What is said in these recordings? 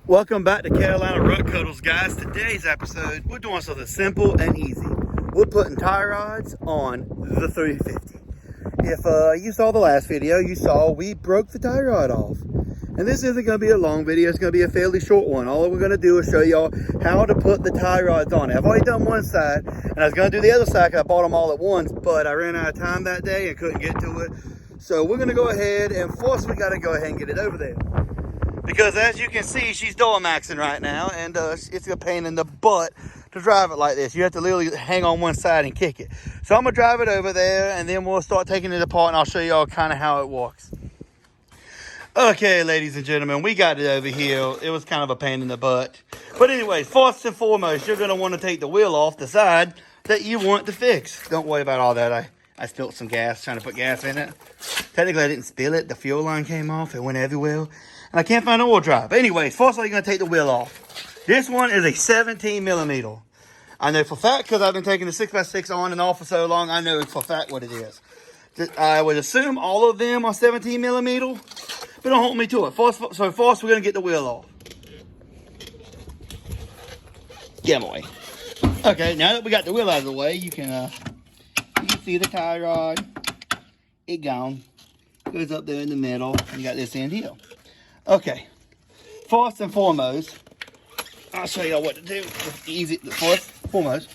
Welcome back to Carolina Rut Cuddles, guys. Today's episode, we're doing something simple and easy. We're putting tie rods on the 350. If you saw the last video, you saw we broke the tie rod off. And this isn't going to be a long video, it's going to be a fairly short one. All we're going to do is show y'all how to put the tie rods on it. I've already done one side, and I was going to do the other side because I bought them all at once, but I ran out of time that day and couldn't get to it. So we're going to go ahead, and first we got to go ahead and get it over there. Because as you can see, she's door maxing right now, and it's a pain in the butt to drive it like this. You have to literally hang on one side and kick it. So I'm gonna drive it over there, and then we'll start taking it apart, and I'll show y'all kind of how it works. Okay, ladies and gentlemen, we got it over here. It was kind of a pain in the butt. But anyways, first and foremost, you're gonna want to take the wheel off the side that you want to fix. Don't worry about all that. I spilled some gas trying to put gas in it. Technically, I didn't spill it. The fuel line came off. It went everywhere. And I can't find an oil drop. Anyways, first of all, you're going to take the wheel off. This one is a 17 millimeter. I know for a fact because I've been taking the 6x6 on and off for so long, I know for a fact what it is. I would assume all of them are 17 millimeter, but don't hold me to it. First, we're going to get the wheel off. Get them away. Okay, now that we got the wheel out of the way, you can see the tie rod. It gone. Goes up there in the middle. And you got this end here. Okay, first and foremost, I'll show y'all what to do. It's easy. First and foremost,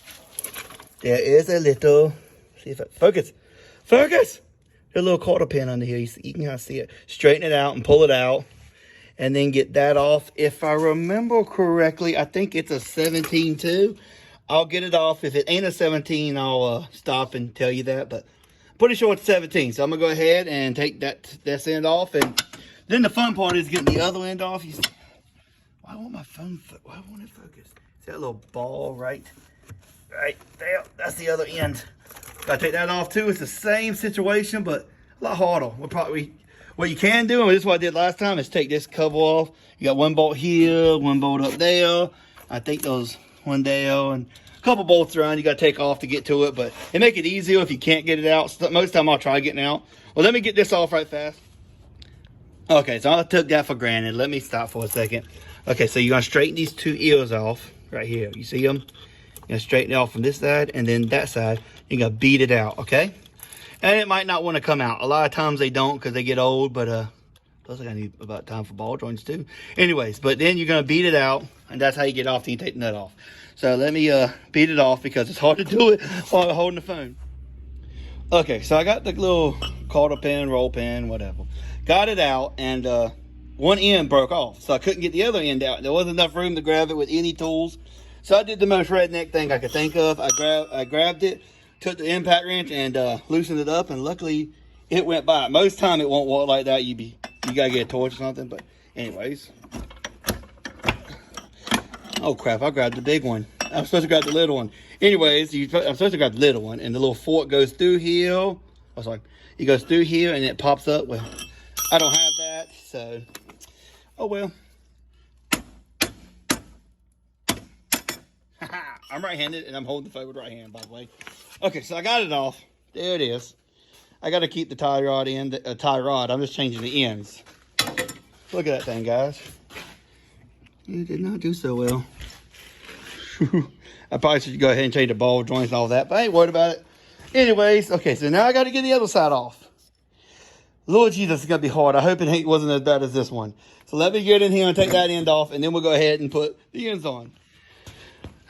there is a little, see if it, focus. There's a little quarter pin under here. You can kind of see it. Straighten it out and pull it out, and then get that off. If I remember correctly, I think it's a 17 too. I'll get it off. If it ain't a 17, I'll stop and tell you that, but pretty sure it's 17. So I'm gonna go ahead and take this end off, and then the fun part is getting the other end off. You see, why won't my phone, why won't it focus? See that little ball right there? That's the other end. Gotta take that off too. It's the same situation, but a lot harder. What you can do, and this is what I did last time, is take this cover off. You got one bolt here, one bolt up there. I think those one there, and a couple bolts around you gotta take off to get to it, but it make it easier if you can't get it out. So most of the time I'll try getting out. Well, let me get this off right fast. Okay, so I took that for granted. Let me stop for a second. Okay, so you're going to straighten these two ears off right here. You see them? You're going to straighten it off from this side and then that side. You're going to beat it out, okay? And it might not want to come out. A lot of times they don't because they get old, but those are going to need about time for ball joints too. Anyways, but then you're going to beat it out, and that's how you get off till you take the nut off. So let me beat it off because it's hard to do it while holding the phone. Okay, so I got the little quarter pin, roll pin, whatever. Got it out, and one end broke off, so I couldn't get the other end out. There wasn't enough room to grab it with any tools, so I did the most redneck thing I could think of. I grabbed it, took the impact wrench, and loosened it up, and luckily it went by. Most time it won't work like that. You gotta get a torch or something. But anyways, oh crap! I grabbed the big one. I'm supposed to grab the little one. Anyways, I'm supposed to grab the little one, and the little fork goes through here. Oh, sorry, it goes through here, and it pops up. Well, I don't have that, so, oh well. I'm right-handed, and I'm holding the phone with right hand, by the way. Okay, so I got it off. There it is. I got to keep the tie rod in, tie rod. I'm just changing the ends. Look at that thing, guys. It did not do so well. I probably should go ahead and change the ball joints and all that, but I ain't worried about it. Anyways, okay, so now I got to get the other side off. Lord Jesus, it's going to be hard. I hope it wasn't as bad as this one. So let me get in here and take that end off, and then we'll go ahead and put the ends on.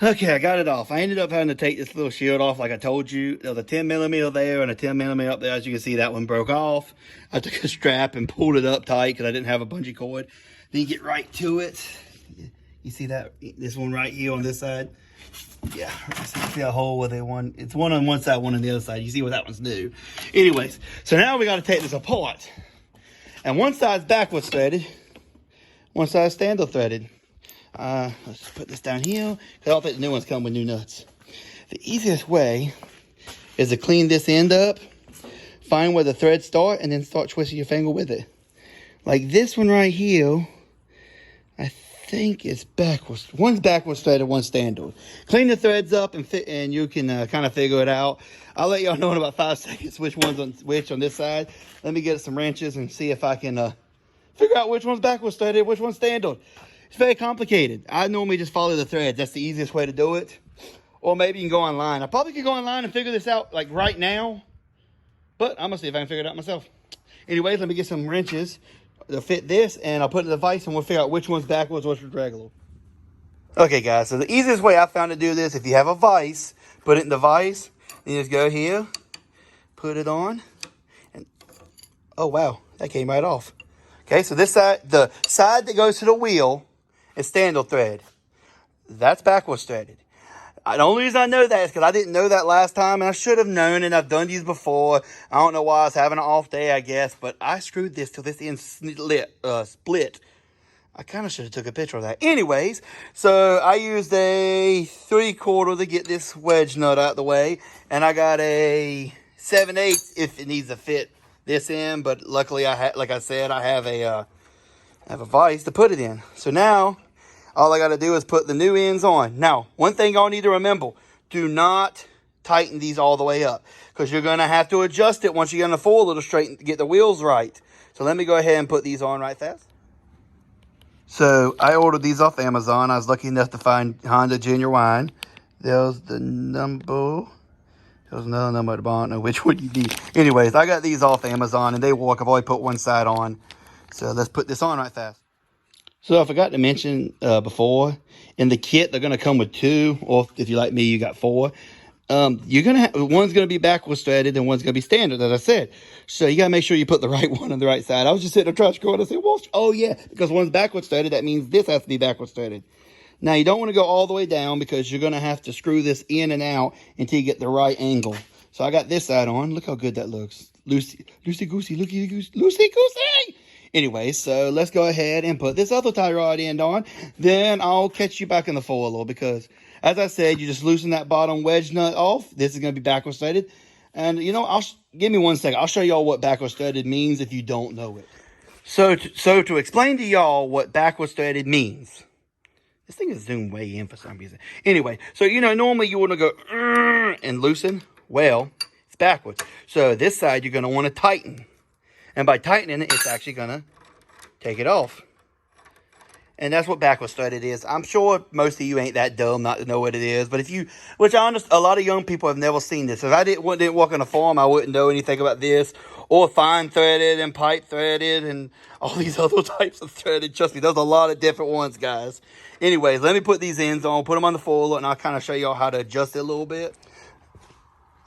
Okay, I got it off. I ended up having to take this little shield off like I told you. There was a 10 millimeter there and a 10 millimeter up there. As you can see, that one broke off. I took a strap and pulled it up tight because I didn't have a bungee cord. Then you get right to it. You see that? This one right here on this side? Yeah, see a hole where it's one on one side, one on the other side. You see what that one's new. Anyways, so now we got to take this apart. And one side's backwards threaded, one side's standard threaded. Let's put this down here, because I don't think the new ones come with new nuts. The easiest way is to clean this end up, find where the threads start, and then start twisting your finger with it. Like this one right here, I think it's backwards. One's backwards threaded, one's standard. Clean the threads up and you can kind of figure it out. I'll let y'all know in about 5 seconds which one's on which on this side. Let me get some wrenches and see if I can figure out which one's backwards threaded, which one's standard. It's very complicated. I normally just follow the threads. That's the easiest way to do it. Or maybe you can go online. I probably could go online and figure this out like right now. But I'm going to see if I can figure it out myself. Anyways, let me get some wrenches to fit this. And I'll put it in the vise and we'll figure out which one's backwards, which one's regular. Okay, guys. So the easiest way I found to do this, if you have a vise, put it in the vise. And you just go here. Put it on. And oh, wow. That came right off. Okay, so this side, the side that goes to the wheel is standard thread. That's backwards threaded. The only reason I know that is because I didn't know that last time, and I should have known, and I've done these before. I don't know why I was having an off day, I guess, but I screwed this till this end split. I kind of should have took a picture of that. Anyways, so I used a 3/4 to get this wedge nut out the way, and I got a 7/8 if it needs to fit this in, but luckily like I said, I have a vise to put it in. So now all I got to do is put the new ends on. Now, one thing y'all need to remember, do not tighten these all the way up because you're going to have to adjust it once you get in the foiler to straighten, get the wheels right. So let me go ahead and put these on right fast. So I ordered these off Amazon. I was lucky enough to find Honda Genuine. There's the number. There's another number at the bottom. I don't know which one you need. Anyways, I got these off Amazon and they work. I've already put one side on. So let's put this on right fast. So I forgot to mention before, in the kit, they're going to come with 2, or if you like me, you got 4. You're going to have, one's going to be backwards threaded and one's going to be standard, as I said. So you got to make sure you put the right one on the right side. I was just sitting there trying to screw it. I said, well, oh yeah, because one's backwards threaded, that means this has to be backwards threaded. Now, you don't want to go all the way down because you're going to have to screw this in and out until you get the right angle. So I got this side on. Look how good that looks. Loosey-goosey, loosey-goosey. Anyway, so let's go ahead and put this other tie rod end on. Then I'll catch you back in the foiler because, as I said, you just loosen that bottom wedge nut off. This is going to be backwards threaded. And, you know, give me 1 second. I'll show y'all what backwards threaded means if you don't know it. So to explain to y'all what backwards threaded means. This thing is zoomed way in for some reason. Anyway, so, you know, normally you want to go and loosen. Well, it's backwards. So this side you're going to want to tighten. And by tightening it, it's actually going to take it off. And that's what backwards threaded is. I'm sure most of you ain't that dumb not to know what it is. But if you, which I understand, a lot of young people have never seen this. If I didn't work on a farm, I wouldn't know anything about this. Or fine threaded and pipe threaded and all these other types of threaded. Trust me, there's a lot of different ones, guys. Anyways, let me put these ends on, put them on the foiler, and I'll kind of show y'all how to adjust it a little bit.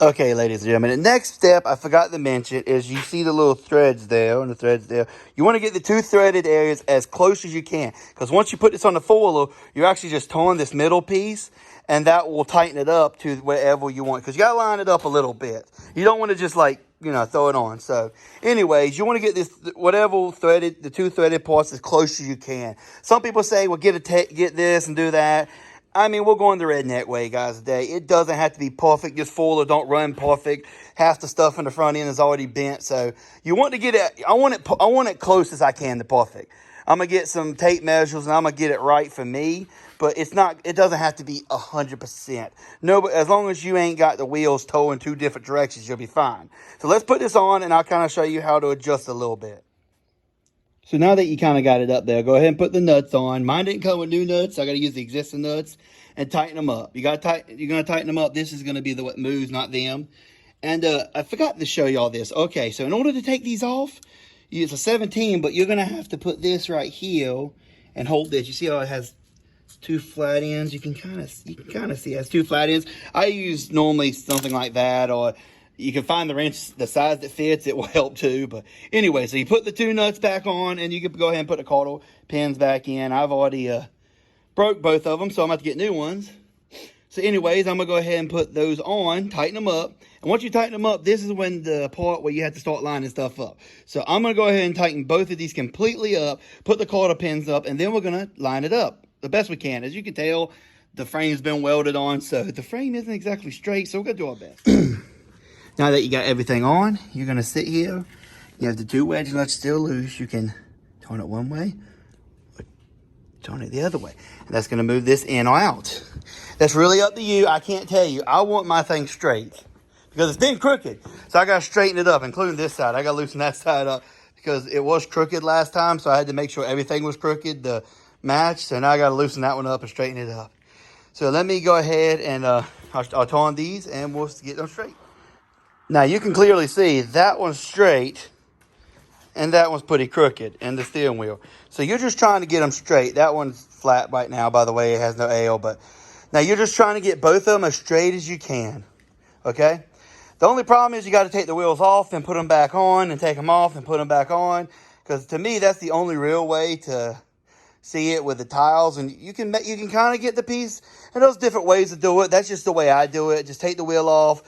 Okay, ladies and gentlemen, the next step I forgot to mention is you see the little threads there and the threads there. You want to get the 2 threaded areas as close as you can because once you put this on the foiler, you're actually just torn this middle piece and that will tighten it up to wherever you want because you got to line it up a little bit. You don't want to just like, you know, throw it on. So anyways, you want to get this, whatever threaded, the 2 threaded parts as close as you can. Some people say, well, get this and do that. I mean, we're going the redneck way, guys, today. It doesn't have to be perfect. Just foiler don't run perfect. Half the stuff in the front end is already bent. So you want to get it, I want it close as I can to perfect. I'm going to get some tape measures and I'm going to get it right for me. But it doesn't have to be 100%. No, but as long as you ain't got the wheels towing 2 different directions, you'll be fine. So let's put this on and I'll kind of show you how to adjust a little bit. So now that you kind of got it up there, go ahead and put the nuts on. Mine didn't come with new nuts. So I got to use the existing nuts and tighten them up. You're going to tighten them up. This is going to be what moves, not them. And I forgot to show y'all this. Okay, so in order to take these off, it's a 17, but you're going to have to put this right here and hold this. You see how it has 2 flat ends? You can kind of see it has 2 flat ends. I use normally something like that, or you can find the wrench the size that fits. It will help too. But anyway, so you put the 2 nuts back on and you can go ahead and put the quarter pins back in. I've already broke both of them, so I'm about to get new ones. So anyways, I'm going to go ahead and put those on, tighten them up. And once you tighten them up, this is when the part where you have to start lining stuff up. So I'm going to go ahead and tighten both of these completely up, put the quarter pins up, and then we're going to line it up the best we can. As you can tell, the frame's been welded on, so the frame isn't exactly straight, so we're going to do our best. Now that you got everything on, you're going to sit here. You have the 2 wedge nuts still loose. You can turn it one way, or turn it the other way. And that's going to move this in or out. That's really up to you. I can't tell you. I want my thing straight because it's been crooked. So I got to straighten it up, including this side. I got to loosen that side up because it was crooked last time, so I had to make sure everything was crooked. The match. So now I got to loosen that one up and straighten it up. So let me go ahead and I'll turn these and we'll get them straight. Now you can clearly see that one's straight and that one's pretty crooked in the steering wheel. So you're just trying to get them straight. That one's flat right now, by the way. It has no L, but now you're just trying to get both of them as straight as you can, okay? The only problem is you got to take the wheels off and put them back on and take them off and put them back on, because to me, that's the only real way to see it with the tiles. And you can kind of get the piece, and there's different ways to do it. That's just the way I do it. Just take the wheel off,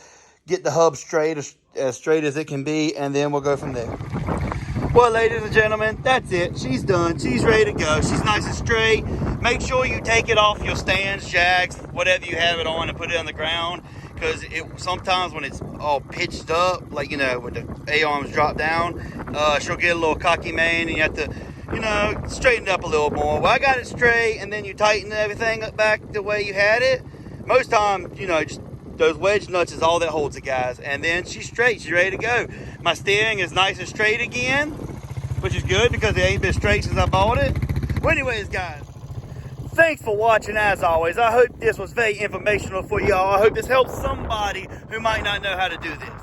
get the hub straight, as straight as it can be, and then we'll go from there. Well, ladies and gentlemen, that's it. She's done. She's ready to go. She's nice and straight. Make sure you take it off your stands, jacks, whatever you have it on, and put it on the ground, because sometimes when it's all pitched up, like, you know, when the A-arms drop down, she'll get a little cocky, man, and you have to, you know, straighten it up a little more. Well, I got it straight, and then you tighten everything up back the way you had it. Most time, you know, just those wedge nuts is all that holds it, guys. And then she's straight. She's ready to go. My steering is nice and straight again, which is good because it ain't been straight since I bought it. Well, anyways, guys, thanks for watching as always. I hope this was very informational for y'all. I hope this helps somebody who might not know how to do this.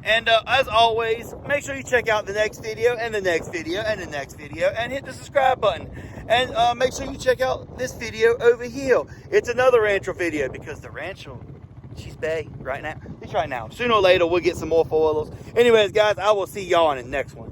And as always, make sure you check out the next video and the next video and the next video and hit the subscribe button. And make sure you check out this video over here. It's another Rancho video because the Rancho, she's bae right now. It's right now. Sooner or later, we'll get some more foilers. Anyways, guys, I will see y'all in the next one.